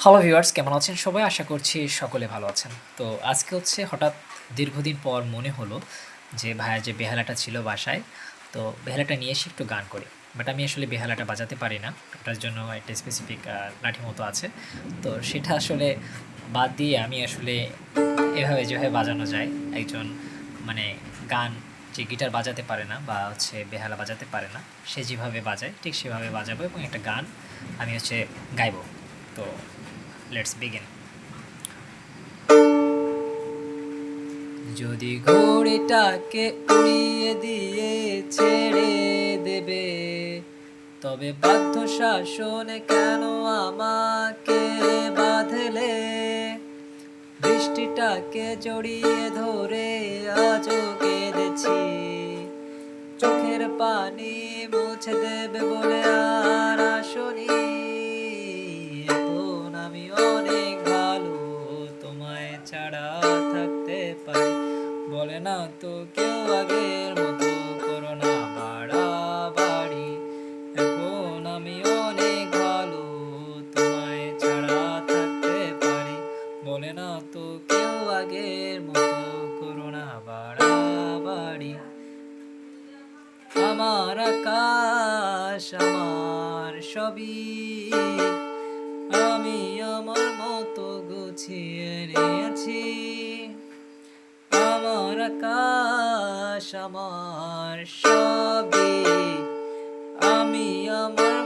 Hello viewers, কেমন আছেন সবাই? আশা করছি সকলে ভালো আছেন। তো আজকে হচ্ছে হঠাৎ দীর্ঘদিন পর মনে হলো যে ভাইয়ার যে বেহালাটা ছিল বাসায়, তো বেহালাটা নিয়ে এসে একটু গান করি। বাট আমি আসলে বেহালাটা বাজাতে পারি না। ওটার জন্য একটা স্পেসিফিক লাঠি মতো আছে। তো সেটা আসলে বাদ দিয়ে আমি আসলে এভাবে যেভাবে বাজানো যায়, একজন মানে গান যে গিটার বাজাতে পারে না বা হচ্ছে বেহালা বাজাতে পারে না, সে যেভাবে বাজায় ঠিক সেভাবে বাজাবো এবং একটা গান আমি হচ্ছে গাইবো। তো লেটস বিগিন। যদি ঘড়িটাকে উড়িয়ে দিয়ে ছেড়ে দেবে, তবে বাধ্য শাসনে কেন আমাকে বাঁধলে? বৃষ্টিটাকে জড়িয়ে ধরে আজও কেঁদেছি, চোখের পানি মুছে দেবে বলে আর আসনি। এখন আমি অনেক ভালো, তোমায় ছাড়া থাকতে পারি। বলে না তো কেউ আগের মতো করো না বাড়াবাড়ি। এখন আমি অনেক ভালো, তোমায় ছাড়া থাকতে পারি। বলে না তো কেউ আগের মতো করো না বাড়াবাড়ি। আমার আকাশ আমার সবই, আমি আমার মতো গুছিয়ে নিয়েছি। আমার আকাশ আমার সবই, আমি আমার